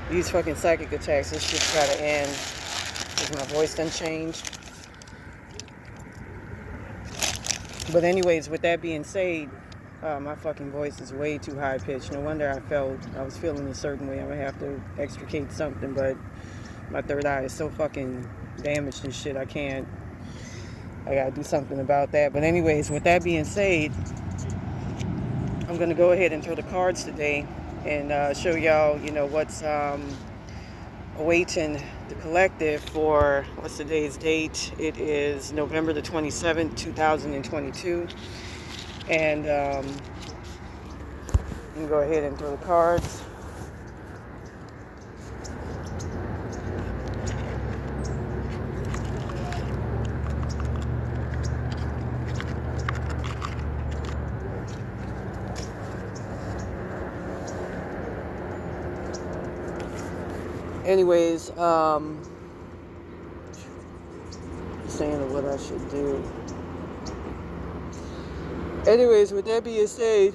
these fucking psychic attacks, this shit's gotta end. Because my voice done changed. But anyways, with that being said, my fucking voice is way too high pitched. No wonder I was feeling a certain way. I'm gonna have to extricate something, but my third eye is so fucking damaged and shit. I gotta do something about that. But anyways, with that being said, I'm gonna go ahead and throw the cards today and show y'all, what's awaiting the collective for, what's today's date? It is November the 27th, 2022. And I'm gonna go ahead and throw the cards. Anyways, saying of what I should do. Anyways, with that being said,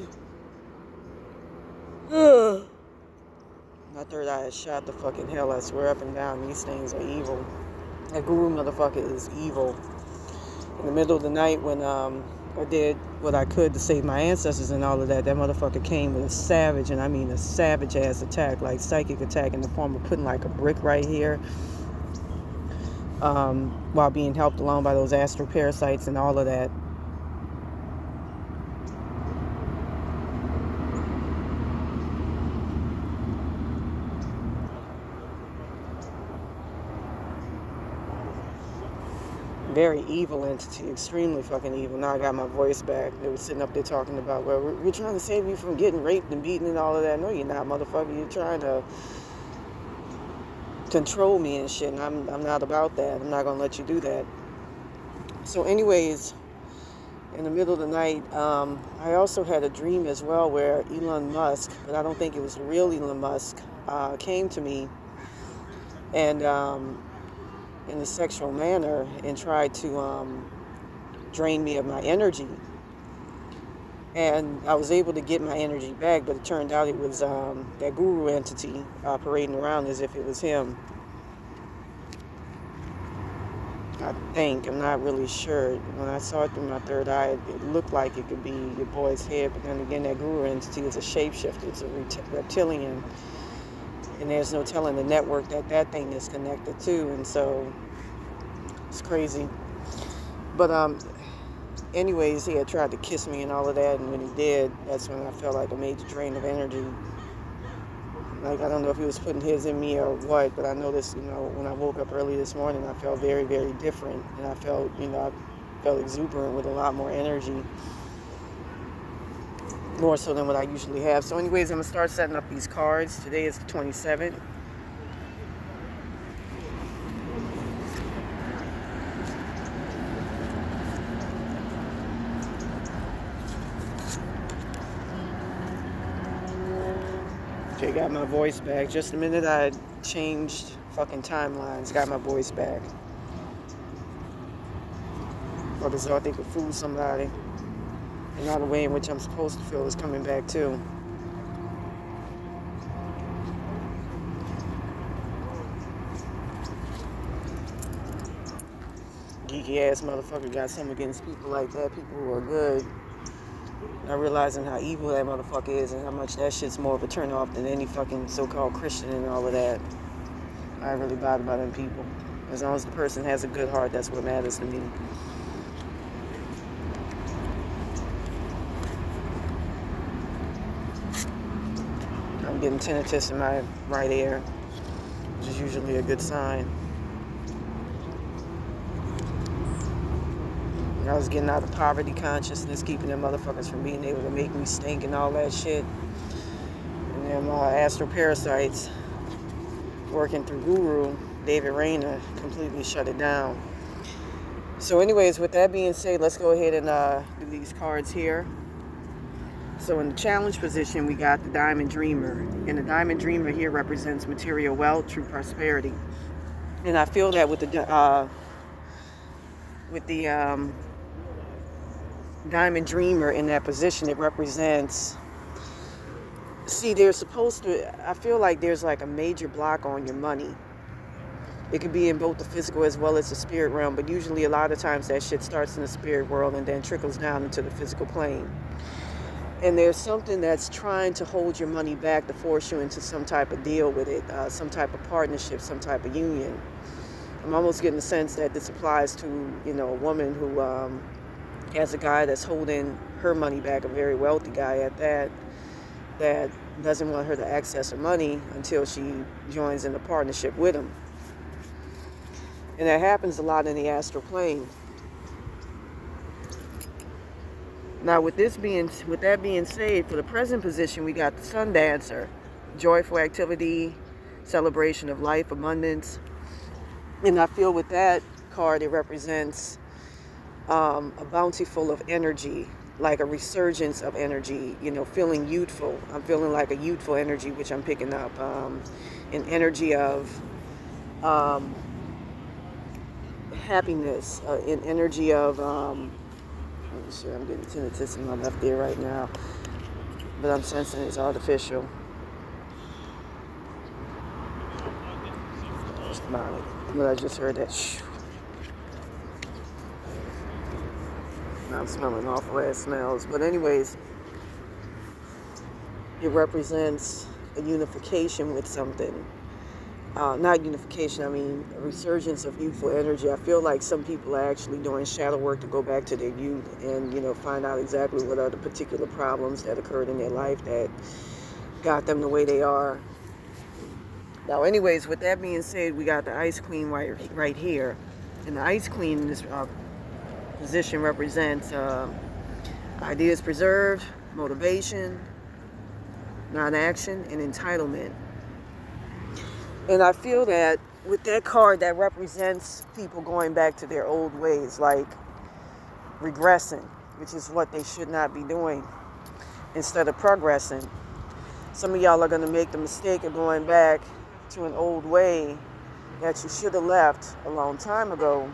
my third eye is shot the fucking hell. I swear up and down, these things are evil. That guru motherfucker is evil. In the middle of the night when I did what I could to save my ancestors and all of that, that motherfucker came with a savage, and I mean a savage ass attack, like psychic attack in the form of putting like a brick right here, while being helped along by those astral parasites and all of that. Very evil entity, extremely fucking evil. Now I got my voice back. They were sitting up there talking about, well, we're trying to save you from getting raped and beaten and all of that. No, you're not, motherfucker. You're trying to control me and shit, and I'm not about that. I'm not going to let you do that. So anyways, in the middle of the night, I also had a dream as well where Elon Musk, but I don't think it was the real Elon Musk, came to me and in a sexual manner and tried to drain me of my energy. And I was able to get my energy back, but it turned out it was that guru entity parading around as if it was him. I think, I'm not really sure. When I saw it through my third eye, it looked like it could be your boy's head, but then again, that guru entity is a shapeshifter, it's a reptilian. And there's no telling the network that thing is connected to, and so it's crazy. But anyways, he had tried to kiss me and all of that, and when he did, that's when I felt like a major drain of energy. Like, I don't know if he was putting his in me or what, but I noticed, when I woke up early this morning, I felt very, very different, and I felt, I felt exuberant with a lot more energy. More so than what I usually have. So anyways, I'm going to start setting up these cards. Today is the 27th. Okay, got my voice back. Just a minute, I changed fucking timelines. Got my voice back. Or as though I think it fooled somebody. And now the way in which I'm supposed to feel is coming back too. Geeky ass motherfucker got something against people like that, people who are good. Not realizing how evil that motherfucker is and how much that shit's more of a turn off than any fucking so-called Christian and all of that. I really bother about them people. As long as the person has a good heart, that's what matters to me. I'm getting tinnitus in my right ear, which is usually a good sign. I was getting out of poverty consciousness, keeping them motherfuckers from being able to make me stink and all that shit. And then astral parasites working through Guru, David Rayner, completely shut it down. So anyways, with that being said, let's go ahead and do these cards here. So in the challenge position, we got the Diamond Dreamer. And the Diamond Dreamer here represents material wealth, true prosperity. And I feel that with the Diamond Dreamer in that position, it represents See, there's supposed to, I feel like there's like a major block on your money. It could be in both the physical as well as the spirit realm, but usually a lot of times that shit starts in the spirit world and then trickles down into the physical plane. And there's something that's trying to hold your money back to force you into some type of deal with it, some type of partnership, some type of union. I'm almost getting the sense that this applies to, a woman who has a guy that's holding her money back, a very wealthy guy at that doesn't want her to access her money until she joins in a partnership with him. And that happens a lot in the astral plane. Now, with that being said, for the present position, we got the Sun Dancer, joyful activity, celebration of life, abundance. And I feel with that card, it represents a bounty full of energy, like a resurgence of energy, feeling youthful. I'm feeling like a youthful energy, which I'm picking up. An energy of happiness, an energy of, let me see, I'm getting tinnitus in my left ear right now, but I'm sensing it's artificial. But I just heard that. I'm smelling awful ass smells. But anyways, it represents a unification with something. Not unification, I mean a resurgence of youthful energy. I feel like some people are actually doing shadow work to go back to their youth and, find out exactly what are the particular problems that occurred in their life that got them the way they are. Now, anyways, with that being said, we got the Ice Queen right here. And the Ice Queen in this position represents ideas preserved, motivation, non-action, and entitlement. And I feel that with that card, that represents people going back to their old ways, like regressing, which is what they should not be doing, instead of progressing. Some of y'all are going to make the mistake of going back to an old way that you should have left a long time ago,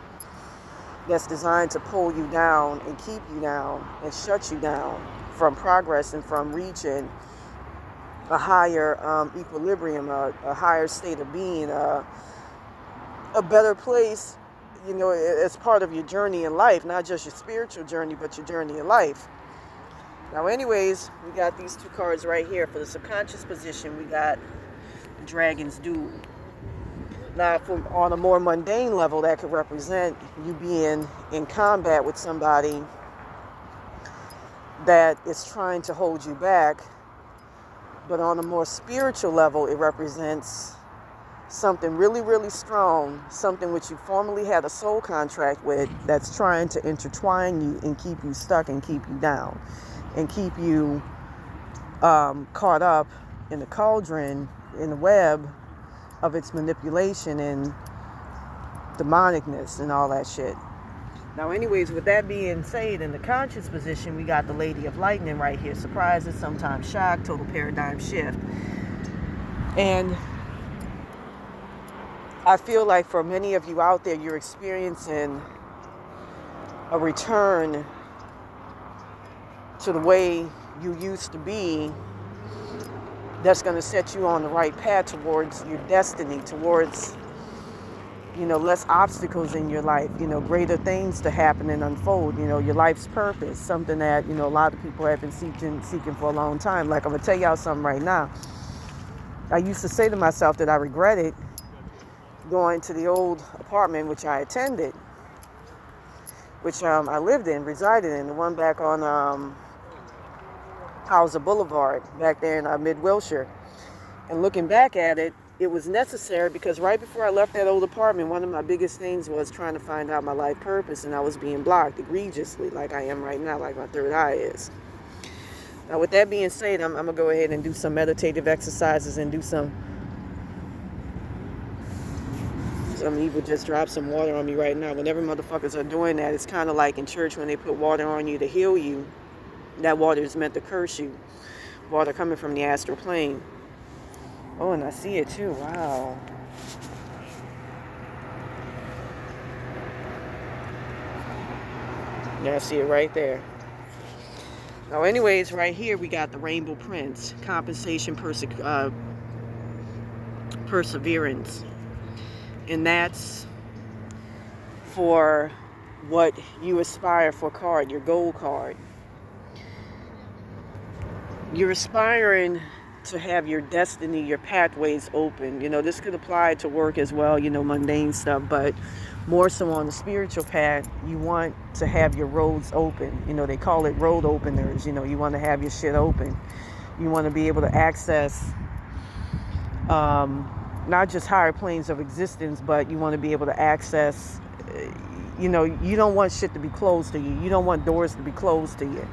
that's designed to pull you down and keep you down and shut you down from progress and from reaching a higher equilibrium, a higher state of being, a better place, as part of your journey in life, not just your spiritual journey, but your journey in life. Now, anyways, we got these two cards right here. For the subconscious position, we got the Dragon's Duel. Now, on a more mundane level, that could represent you being in combat with somebody that is trying to hold you back. But on a more spiritual level, it represents something really, really strong, something which you formerly had a soul contract with, that's trying to intertwine you and keep you stuck and keep you down and keep you caught up in the cauldron, in the web of its manipulation and demonicness and all that shit. Now, anyways, with that being said, in the conscious position, we got the Lady of Lightning right here. Surprises, sometimes shock, total paradigm shift. And I feel like for many of you out there, you're experiencing a return to the way you used to be, that's going to set you on the right path towards your destiny, towards, less obstacles in your life, greater things to happen and unfold, your life's purpose, something that, a lot of people have been seeking for a long time. Like, I'm going to tell y'all something right now. I used to say to myself that I regretted going to the old apartment which I attended, which I lived in, resided in, the one back on Hauser Boulevard, back there in Mid-Wilshire. And looking back at it, it was necessary because right before I left that old apartment, one of my biggest things was trying to find out my life purpose, and I was being blocked egregiously, like I am right now, like my third eye is. Now, with that being said, I'm going to go ahead and do some meditative exercises and do some evil just drop some water on me right now. Whenever motherfuckers are doing that, it's kind of like in church when they put water on you to heal you. That water is meant to curse you. Water coming from the astral plane. Oh, and I see it too. Wow. Yeah, I see it right there. Now, anyways, right here we got the Rainbow Prince, compensation, perseverance. And that's for what you aspire for card, your goal card. You're aspiring to have your destiny, your pathways open. This could apply to work as well, mundane stuff, but more so on the spiritual path, you want to have your roads open. They call it road openers. You want to have your shit open. You want to be able to access not just higher planes of existence, but you want to be able to access, you don't want shit to be closed to you. You don't want doors to be closed to you.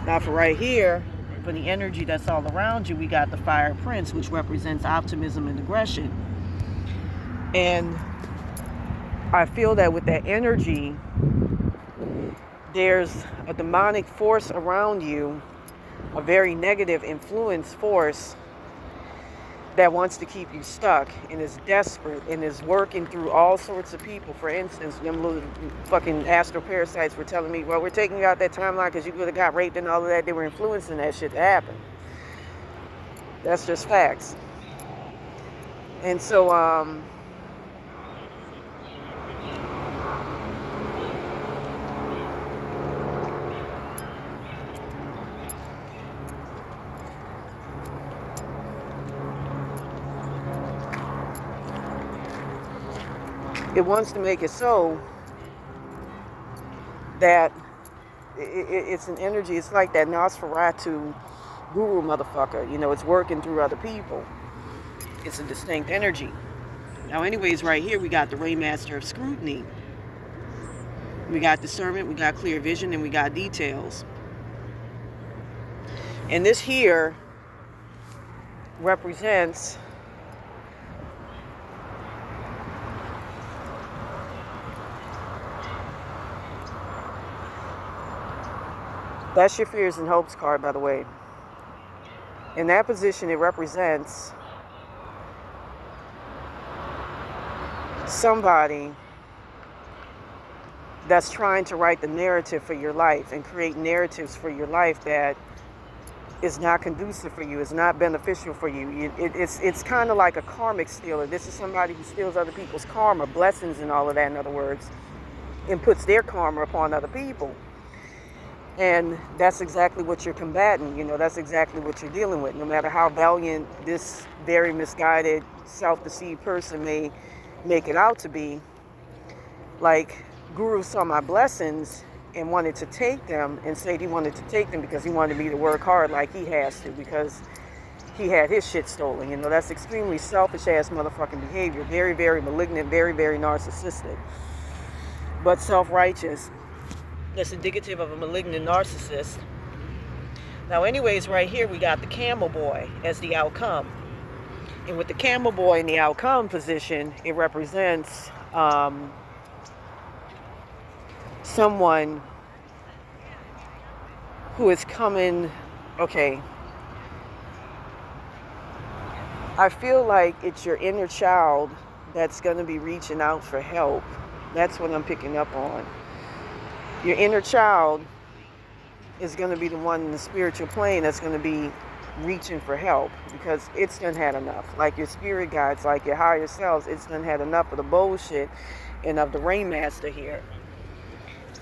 Now for right here, for the energy that's all around you, we got the Fire Prince, which represents optimism and aggression. And I feel that with that energy, there's a demonic force around you, a very negative influence force that wants to keep you stuck and is desperate and is working through all sorts of people. For instance, them little fucking astral parasites were telling me, well, we're taking you out that timeline because you would have got raped and all of that. They were influencing that shit to happen. That's just facts. And so, it wants to make it so that it's an energy. It's like that Nosferatu guru motherfucker. It's working through other people. It's a distinct energy. Now, anyways, right here we got the Raymaster of Scrutiny. We got discernment, we got clear vision, and we got details. And this here represents that's your fears and hopes card, by the way. In that position, it represents somebody that's trying to write the narrative for your life and create narratives for your life that is not conducive for you, is not beneficial for you. It's kind of like a karmic stealer. This is somebody who steals other people's karma, blessings and all of that, in other words, and puts their karma upon other people. And that's exactly what you're combating. That's exactly what you're dealing with. No matter how valiant this very misguided, self-deceived person may make it out to be, like Guru saw my blessings and wanted to take them and said he wanted to take them because he wanted me to work hard like he has to because he had his shit stolen. That's extremely selfish ass motherfucking behavior. Very, very malignant, very, very narcissistic. But self-righteous. That's indicative of a malignant narcissist. Now, anyways, right here we got the Camel Boy as the outcome. And with the Camel Boy in the outcome position, it represents someone who is coming, okay. I feel like it's your inner child that's going to be reaching out for help. That's what I'm picking up on. Your inner child is going to be the one in the spiritual plane that's going to be reaching for help because it's done had enough. Like your spirit guides, like your higher selves, it's done had enough of the bullshit and of the Rainmaster here.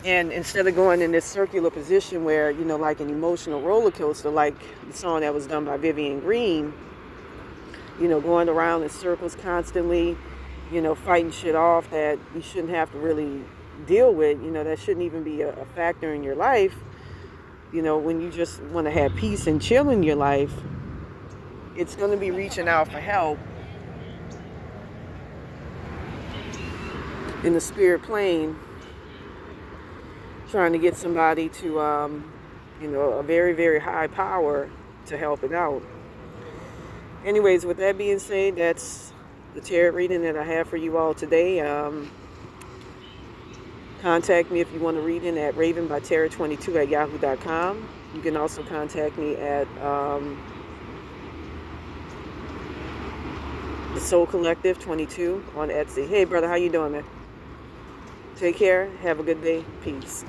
And instead of going in this circular position where, like an emotional roller coaster, like the song that was done by Vivian Green, going around in circles constantly, fighting shit off that you shouldn't have to really deal with, that shouldn't even be a factor in your life. When you just want to have peace and chill in your life, it's going to be reaching out for help in the spirit plane, trying to get somebody to, a very, very high power to help it out. Anyways, with that being said, that's the tarot reading that I have for you all today. Contact me if you want to read in at ravenbytarot22@yahoo.com. You can also contact me at the Soul Collective 22 on Etsy. Hey, brother, how you doing, man? Take care. Have a good day. Peace.